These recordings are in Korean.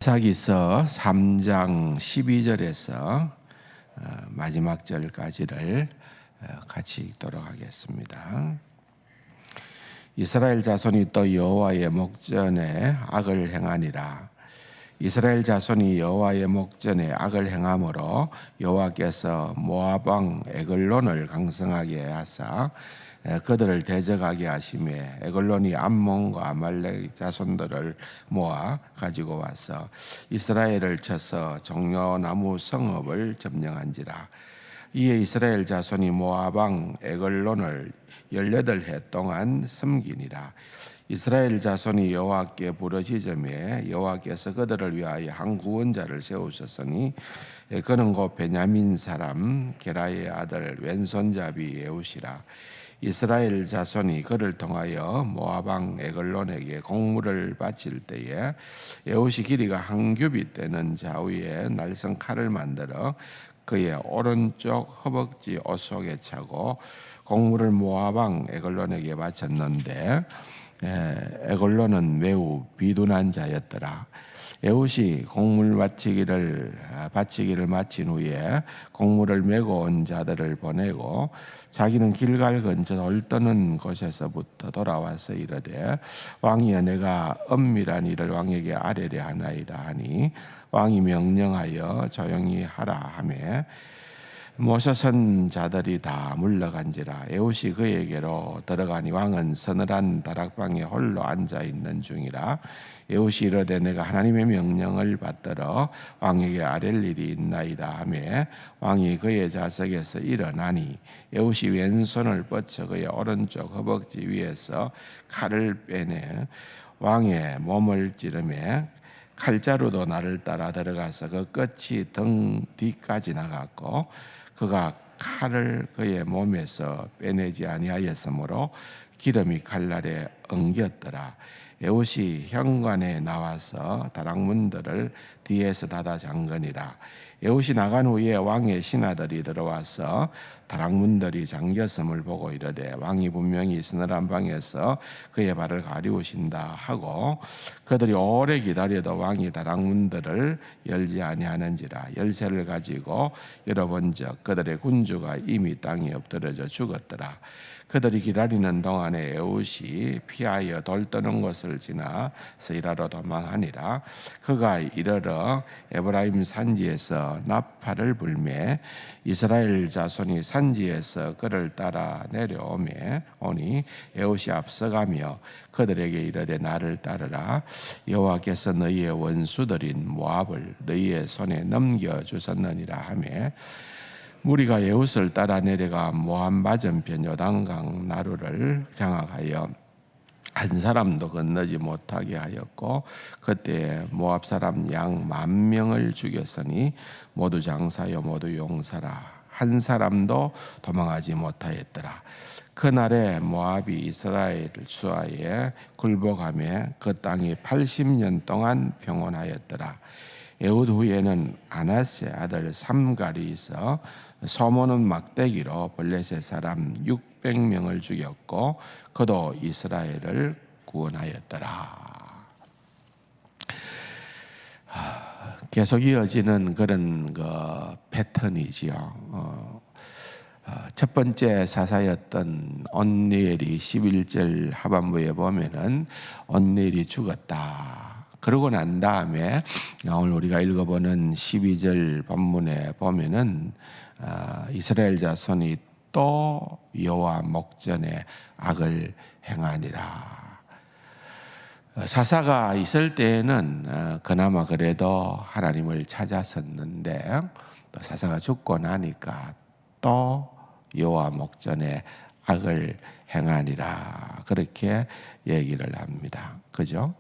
사기서 3장 12절에서 마지막 절까지를 같이 읽도록 하겠습니다. 이스라엘 자손이 또 여호와의 목전에 악을 행하니라. 이스라엘 자손이 여호와의 목전에 악을 행함으로 여호와께서 모압 왕 에글론을 강성하게 하사 그들을 대적하게 하심에 에글론이 암몬과 아말렉 자손들을 모아 가지고 와서 이스라엘을 쳐서 종려나무 성읍을 점령한지라. 이에 이스라엘 자손이 모압 왕 에글론을 18해 동안 섬기니라. 이스라엘 자손이 여호와께 부르짖음에 여호와께서 그들을 위하여 한 구원자를 세우셨으니 그는 곧 베냐민 사람 게라의 아들 왼손잡이 에웃이라. 이스라엘 자손이 그를 통하여 모압 왕 에글론에게 공물을 바칠 때에 에웃이 길이가 한 규빗 되는 좌우에 날선 칼을 만들어 그의 오른쪽 허벅지 옷 속에 차고 공물을 모압 왕 에글론에게 바쳤는데 에글론은 매우 비둔한 자였더라. 에웃이 공물 바치기를 마친 후에 공물을 메고 온 자들을 보내고 자기는 길갈 근처 돌떠는 곳에서부터 돌아와서 이르되 왕이여 내가 엄밀한 일을 왕에게 아뢰려 하나이다 하니 왕이 명령하여 조용히 하라 하매 모셔선 자들이 다 물러간지라. 에웃이 그에게로 들어가니 왕은 서늘한 다락방에 홀로 앉아 있는 중이라. 에웃이 이르되 내가 하나님의 명령을 받들어 왕에게 아랠 일이 있나이다 하매 왕이 그의 좌석에서 일어나니 에웃이 왼손을 뻗쳐 그의 오른쪽 허벅지 위에서 칼을 빼내 왕의 몸을 찌르매 칼자루도 나를 따라 들어가서 그 끝이 등 뒤까지 나갔고 그가 칼을 그의 몸에서 빼내지 아니하였으므로 기름이 칼날에 엉겼더라. 에웃이 현관에 나와서 다락문들을 뒤에서 닫아 잠그니라. 에웃이 나간 후에 왕의 신하들이 들어와서 다락문들이 잠겼음을 보고 이르되 왕이 분명히 서늘한 방에서 그의 발을 가리우신다 하고 그들이 오래 기다려도 왕이 다락문들을 열지 아니하는지라. 열쇠를 가지고 열어본즉 그들의 군주가 이미 땅에 엎드려져 죽었더라. 그들이 기다리는 동안에 에웃이 피하여 돌떠는 곳을 지나 스이라로 도망하니라. 그가 이르러 에브라임 산지에서 나팔을 불매 이스라엘 자손이 산지에서 그를 따라 내려오매 오니 에웃이 앞서가며 그들에게 이르되 나를 따르라. 여호와께서 너희의 원수들인 모압을 너희의 손에 넘겨주셨느니라 하매 무리가 에웃을 따라 내려가 모압 맞은편 요단강 나루를 장악하여 한 사람도 건너지 못하게 하였고 그때 모압 사람 양 10,000명을 죽였으니 모두 장사여 모두 용사라. 한 사람도 도망하지 못하였더라. 그날에 모압이 이스라엘 수하에 굴복하며 그 땅이 80년 동안 평온하였더라. 에웃 후에는 아나스의 아들 삼갈이 있어 소모는 막대기로 블레셋 사람 600명을 죽였고 그도 이스라엘을 구원하였더라. 계속 이어지는 그런 패턴이지요. 첫 번째 사사였던 온니엘이 11절 하반부에 보면은 온니엘이 죽었다. 그러고 난 다음에 오늘 우리가 읽어보는 12절 본문에 보면은 이스라엘 자손이 또 여호와 목전에 악을 행하니라. 사사가 있을 때에는 그나마 그래도 하나님을 찾았었는데 또 사사가 죽고 나니까 또 여호와 목전에 악을 행하니라. 그렇게 얘기를 합니다. 그죠?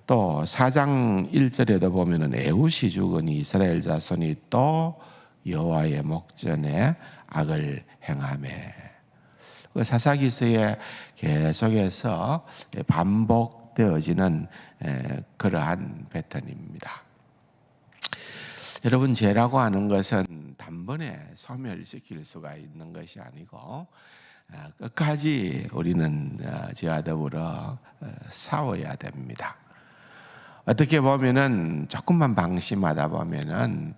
또 4장 1절에도 보면은 에웃이 죽으니 이스라엘 자손이 또 여호와의 목전에 악을 행하매. 사사기서에 계속해서 반복되어지는 그러한 패턴입니다. 여러분, 죄라고 하는 것은 단번에 소멸시킬 수가 있는 것이 아니고 끝까지 우리는 죄와 더불어 싸워야 됩니다. 어떻게 보면은 조금만 방심하다 보면은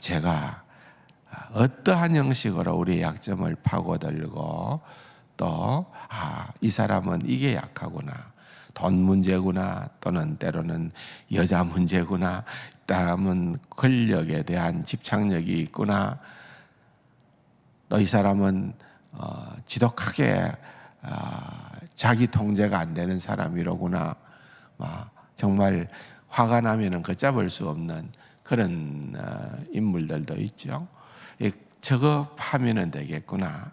제가 어떠한 형식으로 우리의 약점을 파고들고 또 이 사람은 이게 약하구나, 돈 문제구나, 또는 때로는 여자 문제구나, 이 사람은 권력에 대한 집착력이 있구나, 또 이 사람은 지독하게 자기 통제가 안 되는 사람이로구나, 정말 화가 나면은 걷잡을 수 없는 그런 인물들도 있죠. 저거 파면은 되겠구나,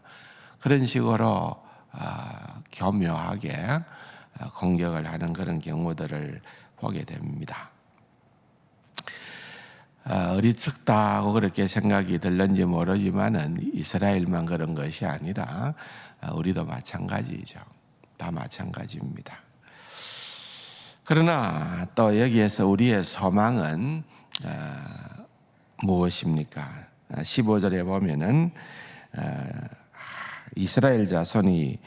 그런 식으로 교묘하게 공격을 하는 그런 경우들을 보게 됩니다. 어리석다고 그렇게 생각이 들는지 모르지만은 이스라엘만 그런 것이 아니라 우리도 마찬가지죠. 다 마찬가지입니다. 그러나 또 여기에서 우리의 소망은 무엇입니까? 15절에 보면은 이스라엘 자손이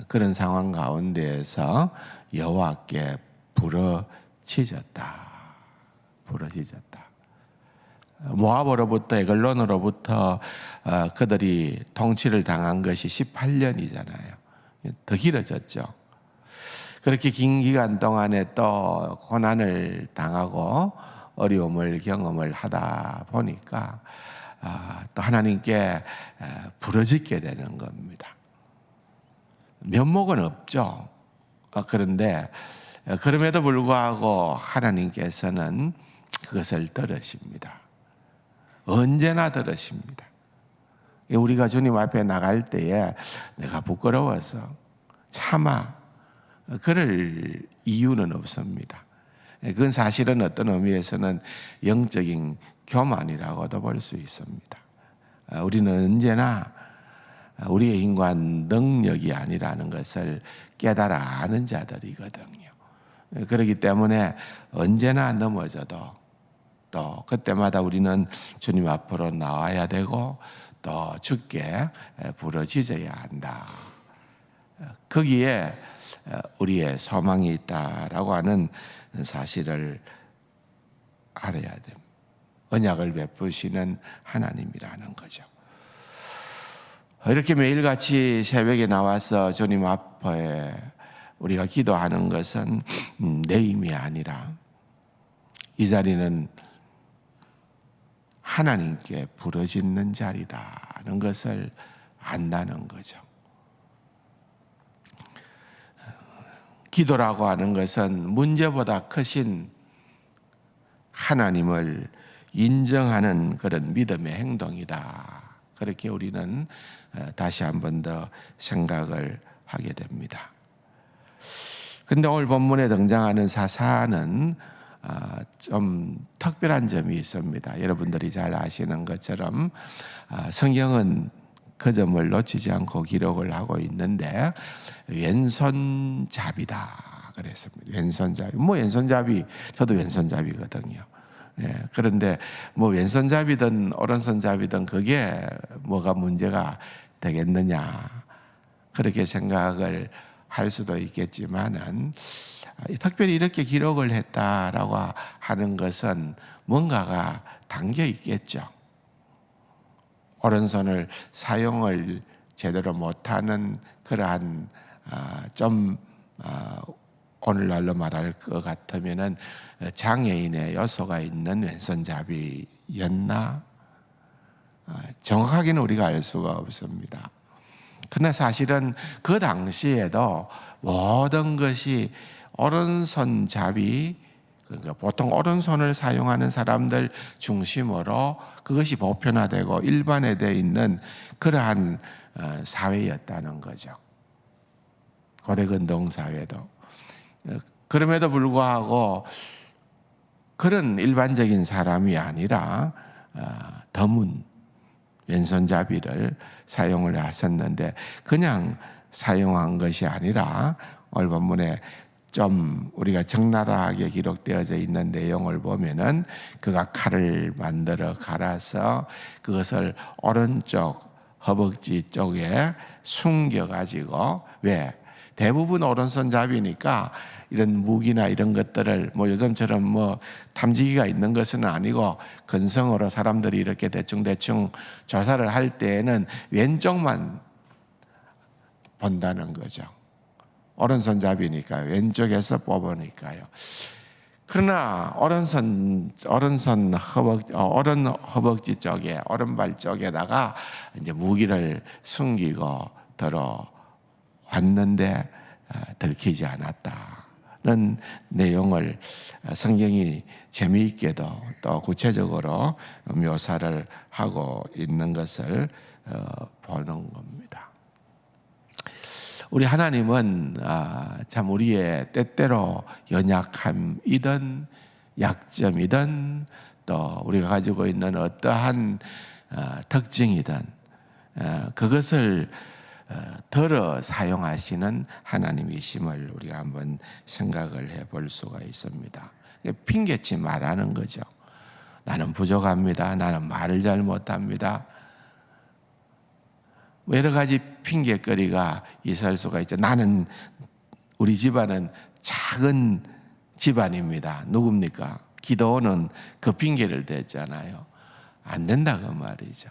그런 상황 가운데에서 여호와께 부르짖었다. 모압으로부터 에글론으로부터 그들이 통치를 당한 것이 18년이잖아요. 더 길어졌죠. 그렇게 긴 기간 동안에 또 고난을 당하고 어려움을 경험을 하다 보니까 또 하나님께 부르짖게 되는 겁니다. 면목은 없죠. 그런데 그럼에도 불구하고 하나님께서는 그것을 들으십니다. 언제나 들으십니다. 우리가 주님 앞에 나갈 때에 내가 부끄러워서 참아 그럴 이유는 없습니다. 그건 사실은 어떤 의미에서는 영적인 교만이라고도 볼 수 있습니다. 우리는 언제나 우리의 힘과 능력이 아니라는 것을 깨달아 아는 자들이거든요. 그렇기 때문에 언제나 넘어져도 또 그때마다 우리는 주님 앞으로 나와야 되고 또 주께 부르짖어야 한다. 거기에 우리의 소망이 있다라고 하는 사실을 알아야 됩니다. 언약을 베푸시는 하나님이라는 거죠. 이렇게 매일같이 새벽에 나와서 주님 앞에 우리가 기도하는 것은 내 힘이 아니라 이 자리는 하나님께 부르짖는 자리다는 것을 안다는 거죠. 기도라고 하는 것은 문제보다 크신 하나님을 인정하는 그런 믿음의 행동이다. 그렇게 우리는 다시 한 번 더 생각을 하게 됩니다. 근데 오늘 본문에 등장하는 사사는 좀 특별한 점이 있습니다. 여러분들이 잘 아시는 것처럼 성경은 그 점을 놓치지 않고 기록을 하고 있는데 왼손잡이다 그랬습니다. 왼손잡이. 왼손잡이, 저도 왼손잡이거든요. 그런데 왼손잡이든 오른손잡이든 그게 뭐가 문제가 되겠느냐 그렇게 생각을 할 수도 있겠지만은 특별히 이렇게 기록을 했다라고 하는 것은 뭔가가 담겨 있겠죠. 오른손을 사용을 제대로 못하는 그러한 오늘날로 말할 것 같으면은 장애인의 요소가 있는 왼손잡이였나? 정확하게는 우리가 알 수가 없습니다. 그러나 사실은 그 당시에도 모든 것이 오른손잡이, 그러니까 보통 오른손을 사용하는 사람들 중심으로 그것이 보편화되고 일반화되어 있는 그러한 사회였다는 거죠. 고대근동 사회도. 그럼에도 불구하고 그런 일반적인 사람이 아니라 드문 왼손잡이를 사용을 하셨는데 그냥 사용한 것이 아니라 오늘 본문에 좀 우리가 적나라하게 기록되어져 있는 내용을 보면은 그가 칼을 만들어 갈아서 그것을 오른쪽 허벅지 쪽에 숨겨가지고 왜? 대부분 오른손잡이니까 이런 무기나 이런 것들을 뭐 요즘처럼 뭐 탐지기가 있는 것은 아니고 근성으로 사람들이 이렇게 대충대충 조사를 할 때에는 왼쪽만 본다는 거죠. 오른손잡이니까 왼쪽에서 뽑으니까요. 그러나 오른 허벅지 쪽에, 오른발 쪽에다가 이제 무기를 숨기고 들어왔는데 들키지 않았다는 내용을 성경이 재미있게도 또 구체적으로 묘사를 하고 있는 것을 보는 겁니다. 우리 하나님은 참 우리의 때때로 연약함이든 약점이든 또 우리가 가지고 있는 어떠한 특징이든 그것을 덜어 사용하시는 하나님이심을 우리가 한번 생각을 해볼 수가 있습니다. 핑계치 말하는 거죠. 나는 부족합니다. 나는 말을 잘 못합니다. 여러 가지 핑계거리가 있을 수가 있죠. 우리 집안은 작은 집안입니다. 누굽니까? 기도는 그 핑계를 댔잖아요. 안 된다 그 말이죠.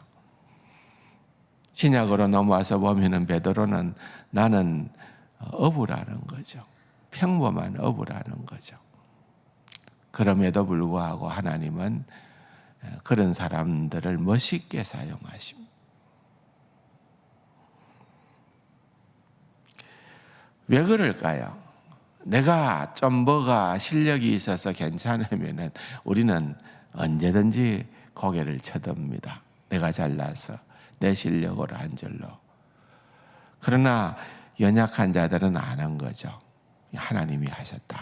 신약으로 넘어와서 보면은 베드로는 나는 어부라는 거죠. 평범한 어부라는 거죠. 그럼에도 불구하고 하나님은 그런 사람들을 멋있게 사용하십니다. 왜 그럴까요? 내가 좀 뭐가 실력이 있어서 괜찮으면은 우리는 언제든지 고개를 쳐듭니다. 내가 잘나서 내 실력으로 한 줄로. 그러나 연약한 자들은 아는 거죠. 하나님이 하셨다.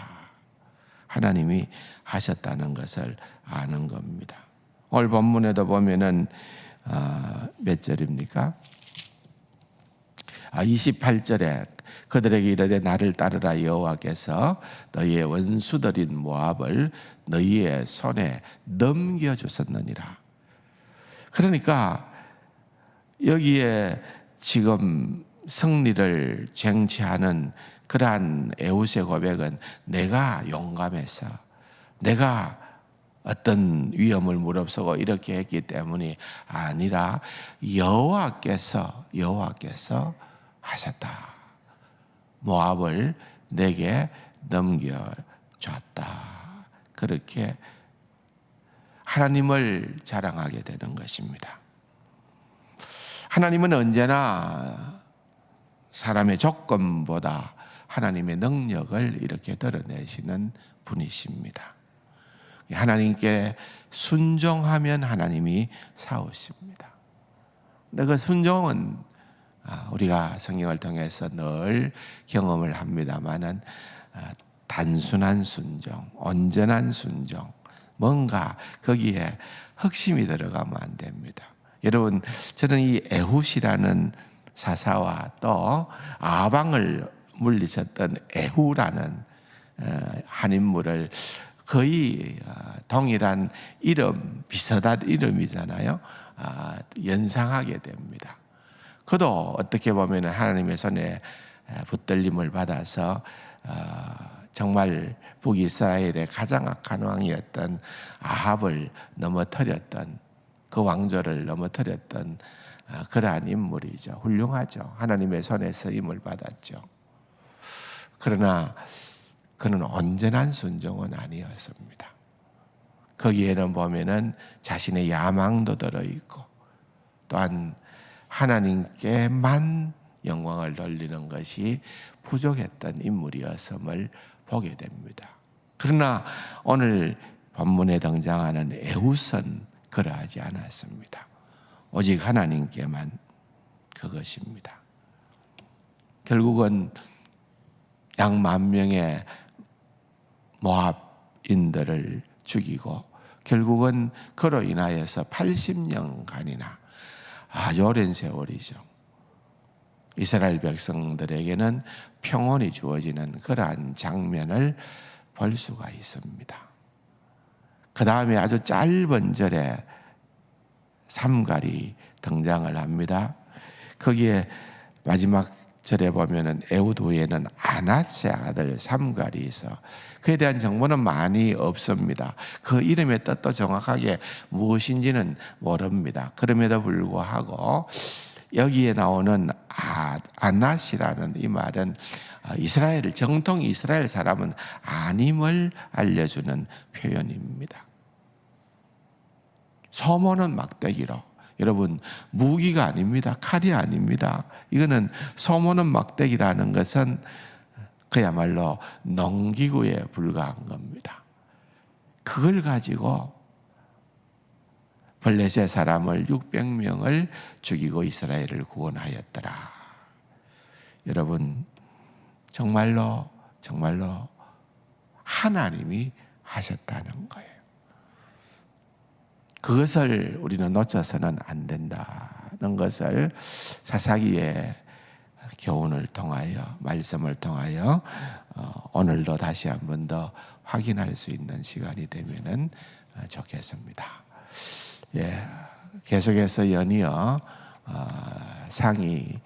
하나님이 하셨다는 것을 아는 겁니다. 오늘 본문에도 보면은 몇 절입니까? 28절에 그들에게 이르되 나를 따르라 여호와께서 너희의 원수들인 모압을 너희의 손에 넘겨주셨느니라. 그러니까 여기에 지금 승리를 쟁취하는 그러한 에훗의 고백은 내가 용감해서 내가 어떤 위험을 무릅쓰고 이렇게 했기 때문이 아니라 여호와께서 하셨다. 모압을 내게 넘겨줬다. 그렇게 하나님을 자랑하게 되는 것입니다. 하나님은 언제나 사람의 조건보다 하나님의 능력을 이렇게 드러내시는 분이십니다. 하나님께 순종하면 하나님이 사오십니다. 근데 그 순종은 우리가 성경을 통해서 늘 경험을 합니다마는 단순한 순종, 온전한 순종, 뭔가 거기에 흑심이 들어가면 안 됩니다. 여러분, 저는 이 에훗이라는 사사와 또 아방을 물리쳤던 에후라는 한 인물을 거의 동일한 이름, 비슷한 이름이잖아요. 연상하게 됩니다. 그도 어떻게 보면 하나님의 손에 붙들림을 받아서 정말 북이스라엘의 가장 악한 왕이었던 아합을 넘어뜨렸던 그 왕조를 넘어뜨렸던 그러한 인물이죠. 훌륭하죠. 하나님의 손에 쓰임을 받았죠. 그러나 그는 온전한 순종은 아니었습니다. 거기에는 보면은 자신의 야망도 들어있고 또한 하나님께만 영광을 돌리는 것이 부족했던 인물이었음을 보게 됩니다. 그러나 오늘 본문에 등장하는 에훗은 그러하지 않았습니다. 오직 하나님께만 그것입니다. 결국은 약 10,000명의 모압인들을 죽이고 결국은 그로 인하여서 80년간이나 아주 오랜 세월이죠. 이스라엘 백성들에게는 평온이 주어지는 그러한 장면을 볼 수가 있습니다. 그 다음에 아주 짧은 절에 삼갈이 등장을 합니다. 거기에 마지막 절에 보면은 에훗 후에는 아낫의 아들 삼갈이 있어. 그에 대한 정보는 많이 없습니다. 그 이름의 뜻도 정확하게 무엇인지는 모릅니다. 그럼에도 불구하고 여기에 나오는 아낫이라는 이 말은 이스라엘, 정통 이스라엘 사람은 아님을 알려주는 표현입니다. 소모는 막대기로. 여러분, 무기가 아닙니다. 칼이 아닙니다. 이거는 소모는 막대기라는 것은 그야말로 농기구에 불과한 겁니다. 그걸 가지고 블레셋 사람을 600명을 죽이고 이스라엘을 구원하였더라. 여러분, 정말로 하나님이 하셨다는 거예요. 그것을 우리는 놓쳐서는 안 된다는 것을 사사기의 교훈을 통하여, 말씀을 통하여 오늘도 다시 한 번 더 확인할 수 있는 시간이 되면은 좋겠습니다. 예, 계속해서 연이어 상이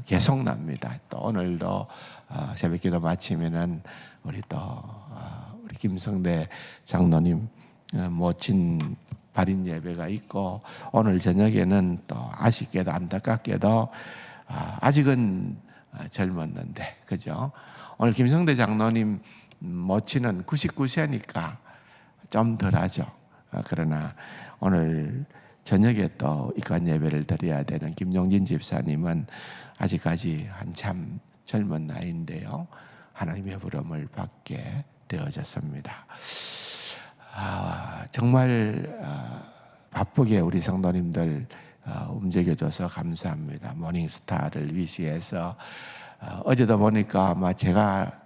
계속 납니다. 또 오늘도 새벽기도 마치면은 우리 김성대 장로님 모친 발인 예배가 있고, 오늘 저녁에는 또 아쉽게도 안타깝게도 아직은 젊었는데, 그죠? 오늘 김성대 장로님 모친은 99세니까 좀 덜하죠. 그러나 오늘 저녁에 또 입관 예배를 드려야 되는 김용진 집사님은 아직까지 한참 젊은 나이인데요, 하나님의 부름을 받게 되어졌습니다. 정말 바쁘게 우리 성도님들 움직여줘서 감사합니다. 모닝스타를 위시해서 어제도 보니까 아마 제가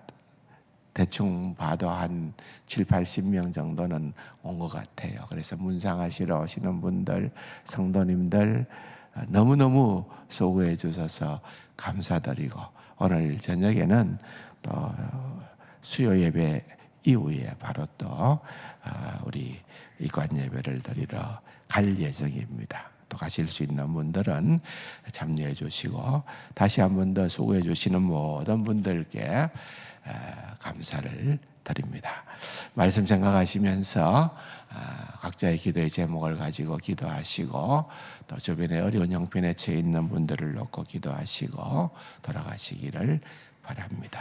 대충 봐도 한 7, 80명 정도는 온 것 같아요. 그래서 문상하시러 오시는 분들, 성도님들 너무너무 수고해 주셔서 감사드리고, 오늘 저녁에는 또 수요 예배 이후에 바로 또 우리 입관 예배를 드리러 갈 예정입니다. 또 가실 수 있는 분들은 참여해 주시고, 다시 한 번 더 수고해 주시는 모든 분들께 감사를 드립니다. 말씀 생각하시면서 각자의 기도의 제목을 가지고 기도하시고, 또 주변에 어려운 형편에 처해 있는 분들을 놓고 기도하시고 돌아가시기를 바랍니다.